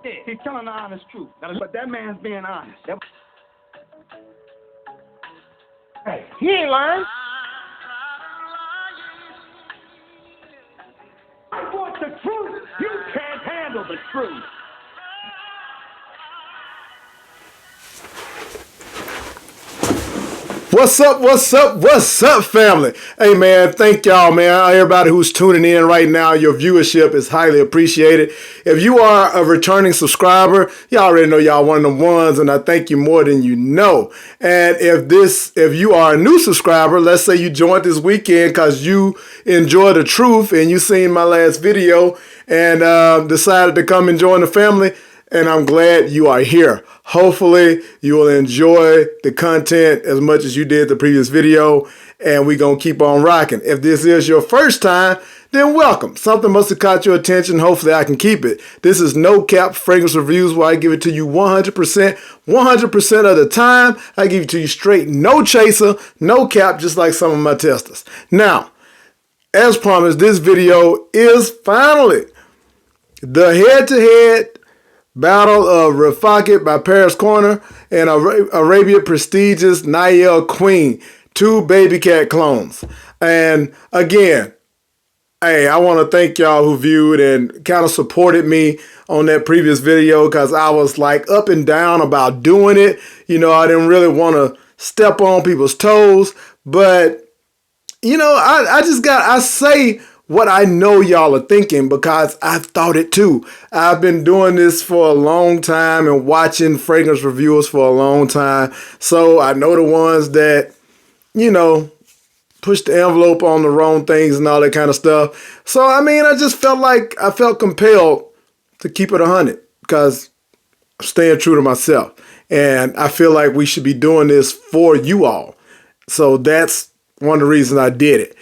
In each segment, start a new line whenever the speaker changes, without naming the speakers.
He's telling the honest truth. But that man's being honest. Hey, he ain't lying. I want the truth. You can't handle the truth.
What's up, family? Hey, man, thank y'all, man. Everybody who's tuning in right now, your viewership is highly appreciated. If you are a returning subscriber, y'all already know y'all one of them ones, and I thank you more than you know. And if you are a new subscriber, let's say you joined this weekend because you enjoy the truth and you seen my last video and decided to come and join the family, and I'm glad you are here. Hopefully, you will enjoy the content as much as you did the previous video, and we're going to keep on rocking. If this is your first time, then welcome. Something must have caught your attention. Hopefully, I can keep it. This is no cap fragrance reviews where I give it to you 100%, 100% of the time. I give it to you straight, no chaser, no cap, just like some of my testers. Now, as promised, this video is finally the head-to-head battle of Rifaaqat by Paris Corner and Arabia Prestige's Nayel Queen, two Babycat clones. And again, hey, I want to thank y'all who viewed and kind of supported me on that previous video because I was like up and down about doing it. You know, I didn't really want to step on people's toes, but you know, I say what I know y'all are thinking because I've thought it too. I've been doing this for a long time and watching fragrance reviewers for a long time. So I know the ones that, you know, push the envelope on the wrong things and all that kind of stuff. So, I mean, I just felt compelled to keep it 100 because I'm staying true to myself. And I feel like we should be doing this for you all. So that's one of the reasons I did it.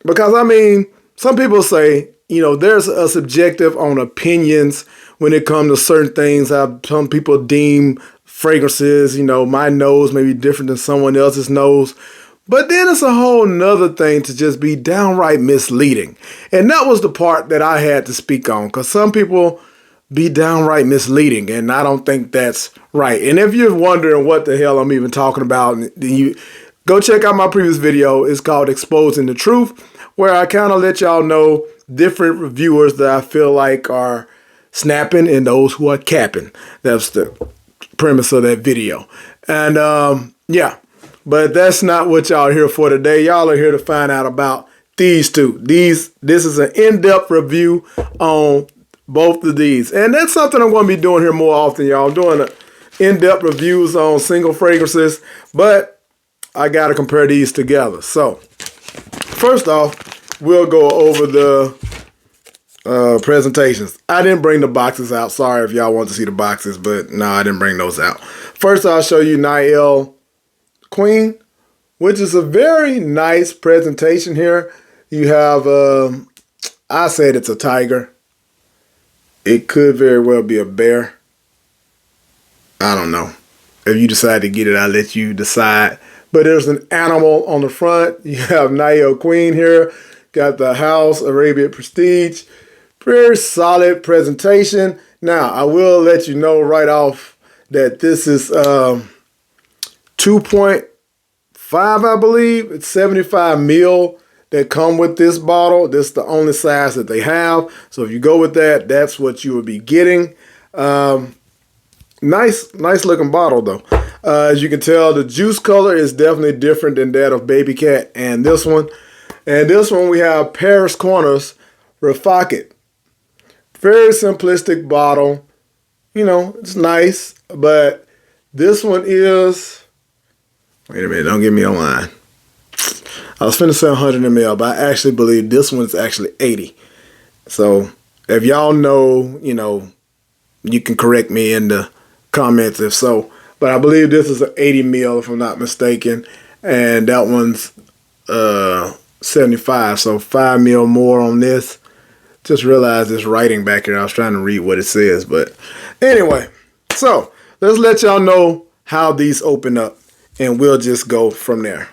Because, I mean, some people say, you know, there's a subjective on opinions when it comes to certain things. How some people deem fragrances, you know, my nose may be different than someone else's nose. But then it's a whole nother thing to just be downright misleading. And that was the part that I had to speak on because some people be downright misleading, and I don't think that's right. And if you're wondering what the hell I'm even talking about, then you go check out my previous video. It's called Exposing the Truth, where I kind of let y'all know different reviewers that I feel like are snapping and those who are capping. That's the premise of that video. And yeah, but that's not what y'all are here for today. Y'all are here to find out about these two. This is an in-depth review on both of these. And that's something I'm going to be doing here more often, y'all. I'm doing in-depth reviews on single fragrances, but I got to compare these together. So, first off, we'll go over the presentations. I didn't bring the boxes out. Sorry if y'all want to see the boxes, but no, I didn't bring those out. First, I'll show you Nayel Queen, which is a very nice presentation here. You have, I said it's a tiger. It could very well be a bear. I don't know. If you decide to get it, I'll let you decide. But there's an animal on the front. You have Nayel Queen here. Got the house, Arabia Prestige. Very solid presentation. Now, I will let you know right off that this is 2.5, I believe. It's 75 mil that come with this bottle. This is the only size that they have. So if you go with that, that's what you will be getting. Nice looking bottle though. As you can tell, the juice color is definitely different than that of Babycat and this one. And this one we have Paris Corner's Rifaaqat. Very simplistic bottle. You know, it's nice, but this one is, wait a minute, don't get me on line. I was finna say 100 ml, but I actually believe this one is actually 80. So if y'all know, you know, you can correct me in the comments if so. But I believe this is an 80 mil if I'm not mistaken. And that one's 75. So 5 mil more on this. Just realized this writing back here. I was trying to read what it says. But anyway, so let's let y'all know how these open up. And we'll just go from there.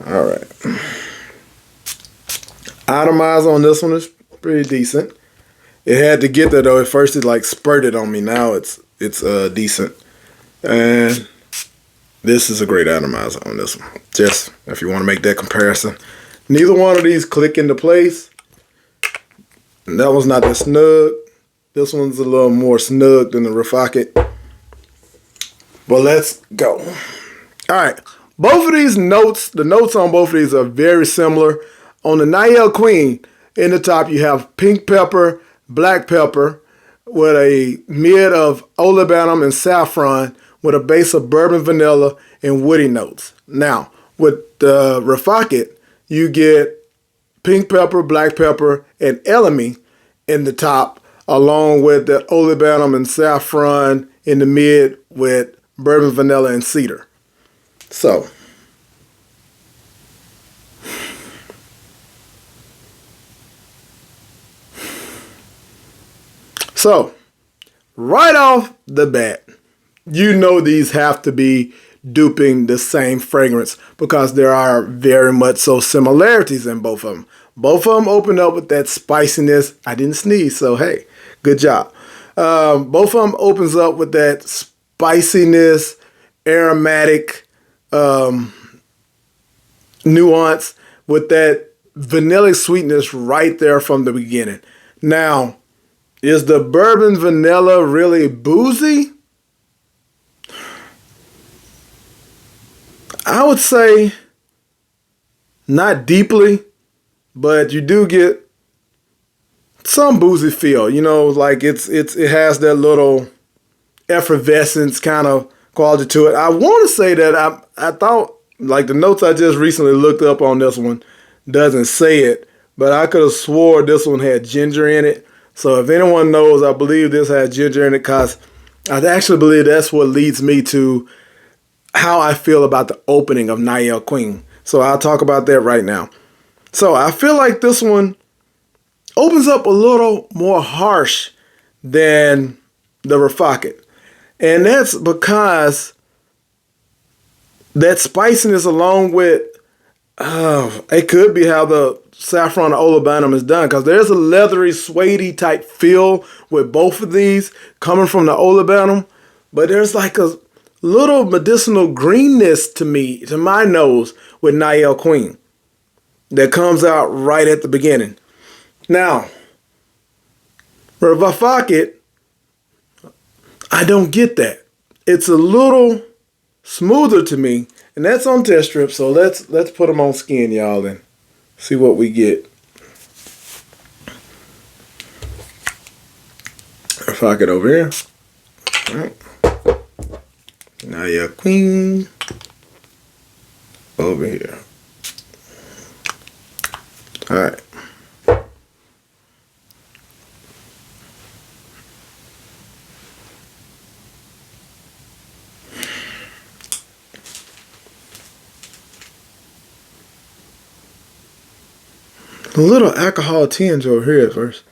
All right. Atomizer on this one is pretty decent. It had to get there though. At first it like spurted on me. Now it's decent. And this is a great atomizer on this one. Just if you want to make that comparison. Neither one of these click into place. And that one's not that snug. This one's a little more snug than the Rifaaqat. But let's go. All right. Both of these notes, the notes on both of these are very similar. On the Nayel Queen, in the top you have pink pepper, black pepper, with a mid of olibanum and saffron, with a base of bourbon vanilla and woody notes. Now, with the Rifaaqat, you get pink pepper, black pepper, and elemi in the top, along with the olibanum and saffron in the mid with bourbon vanilla and cedar. So, right off the bat, you know these have to be duping the same fragrance because there are very much so similarities in both of them. Both of them open up with that spiciness. I didn't sneeze, so hey, good job. Both of them opens up with that spiciness, aromatic nuance with that vanilla sweetness right there from the beginning. Now, is the bourbon vanilla really boozy? I would say not deeply, but you do get some boozy feel. You know, like it has that little effervescence kind of quality to it. I want to say that I thought, like the notes I just recently looked up on this one doesn't say it, but I could have swore this one had ginger in it. So if anyone knows, I believe this has ginger in it because I actually believe that's what leads me to how I feel about the opening of Nayel Queen. So I'll talk about that right now. So I feel like this one opens up a little more harsh than the Rifaaqat. And that's because that spiciness along with, it could be how the saffron or olibanum is done, because there's a leathery, suede-y type feel with both of these coming from the olibanum, but there's like a little medicinal greenness to me, to my nose, with Nayel Queen that comes out right at the beginning. Now, for Rifaaqat, I don't get that. It's a little smoother to me, and that's on test strip. So let's put them on skin, y'all, and see what we get. Rifaaqat over here. All right. Nayel Queen over here. All right. A little alcohol tinge over here at first.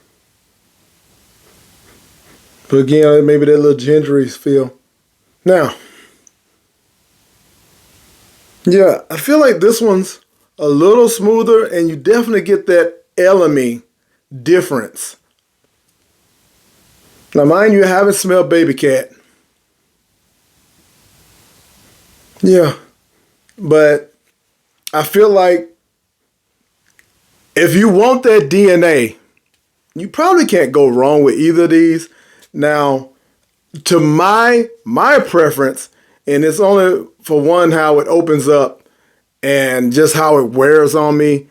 But again, maybe that little gingery feel. Now, yeah, I feel like this one's a little smoother, and you definitely get that elemi difference. Now, mind you, I haven't smelled Babycat. Yeah, but I feel like if you want that DNA, you probably can't go wrong with either of these. Now, to my preference, and it's only for one how it opens up and just how it wears on me,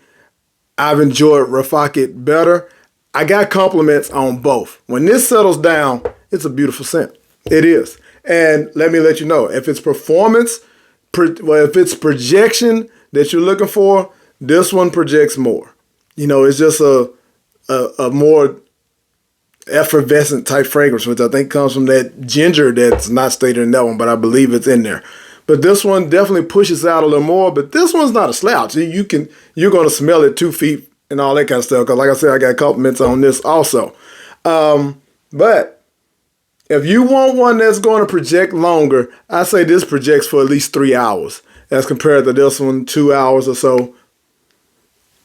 I've enjoyed Rifaaqat better. I got compliments on both. When this settles down, it's a beautiful scent. It is. And let me let you know, if it's performance, if it's projection that you're looking for, this one projects more. You know, it's just a more effervescent type fragrance, which I think comes from that ginger that's not stated in that one, but I believe it's in there. But this one definitely pushes out a little more, but this one's not a slouch. You're going to smell it 2 feet and all that kind of stuff, because like I said, I got compliments on this also. But if you want one that's going to project longer, I say this projects for at least 3 hours as compared to this one, 2 hours or so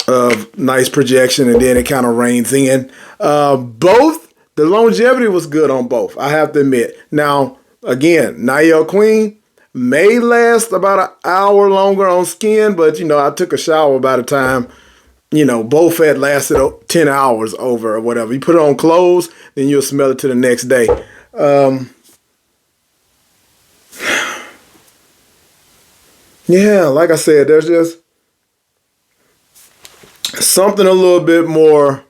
of nice projection, and then it kind of rains in. Both The longevity was good on both, I have to admit. Now, again, Nayel Queen may last about an hour longer on skin, but, I took a shower by the time, both had lasted 10 hours over or whatever. You put it on clothes, then you'll smell it to the next day. Yeah, like I said, there's just something a little bit more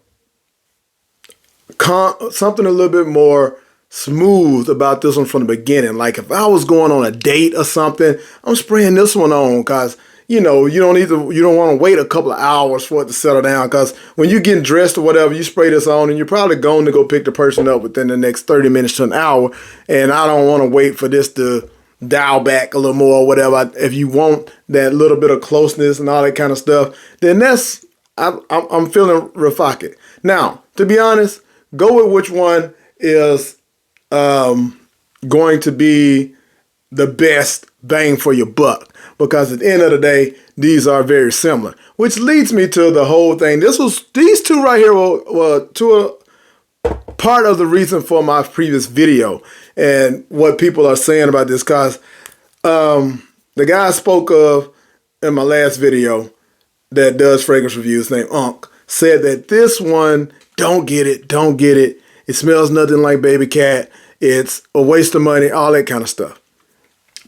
smooth about this one from the beginning. Like if I was going on a date or something, I'm spraying this one on because you don't want to wait a couple of hours for it to settle down, because when you're getting dressed or whatever, you spray this on and you're probably going to go pick the person up within the next 30 minutes to an hour, and I don't want to wait for this to dial back a little more or whatever. If you want that little bit of closeness and all that kind of stuff, then I'm feeling Rifaaqat. Now, to be honest, go with which one is going to be the best bang for your buck, because at the end of the day, these are very similar, which leads me to the whole thing. These two right here were part of the reason for my previous video and what people are saying about this, because the guy I spoke of in my last video that does fragrance reviews named Unc said that this one, don't get it. It smells nothing like Babycat. It's a waste of money, all that kind of stuff.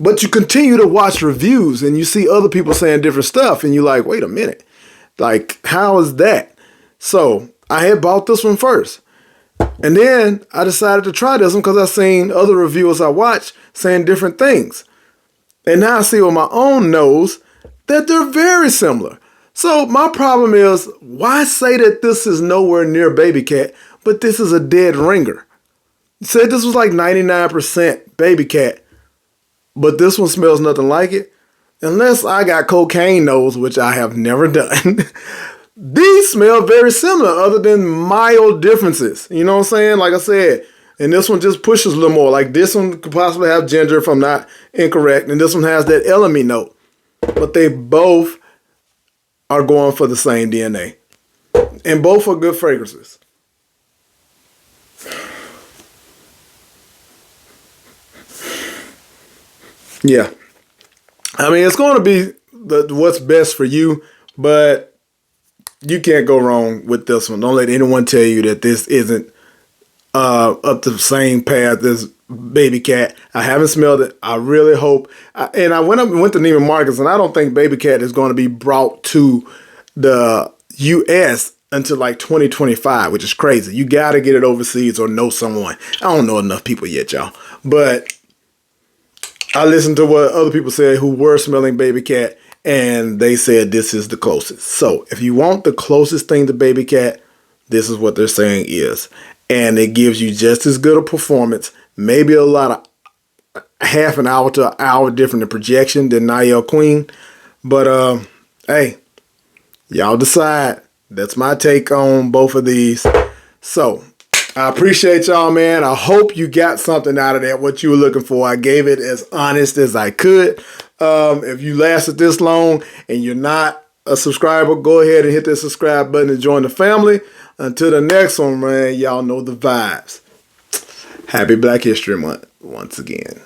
But you continue to watch reviews and you see other people saying different stuff and you're like, wait a minute, like, how is that? So I had bought this one first. And then I decided to try this one because I've seen other reviewers I watch saying different things. And now I see with my own nose that they're very similar. So my problem is, why say that this is nowhere near Babycat, but this is a dead ringer? Said this was like 99% Babycat, but this one smells nothing like it. Unless I got cocaine nose, which I have never done. These smell very similar other than mild differences. You know what I'm saying? Like I said, and this one just pushes a little more. Like this one could possibly have ginger if I'm not incorrect. And this one has that elemi note. But they both are going for the same DNA. And both are good fragrances. Yeah. I mean, it's going to be what's best for you, but you can't go wrong with this one. Don't let anyone tell you that this isn't up to the same path as Babycat. I haven't smelled it. I really hope. And I went to Neiman Marcus, and I don't think Babycat is going to be brought to the U.S. until like 2025, which is crazy. You got to get it overseas or know someone. I don't know enough people yet, y'all. But I listened to what other people said who were smelling Babycat, and they said this is the closest. So if you want the closest thing to Babycat, this is what they're saying is. And it gives you just as good a performance, maybe a lot of half an hour to an hour different in projection than Nayel Queen. But hey, y'all decide. That's my take on both of these. So I appreciate y'all, man. I hope you got something out of that, what you were looking for. I gave it as honest as I could. If you lasted this long and you're not a subscriber, go ahead and hit that subscribe button and join the family. Until the next one, man, y'all know the vibes. Happy Black History Month once again.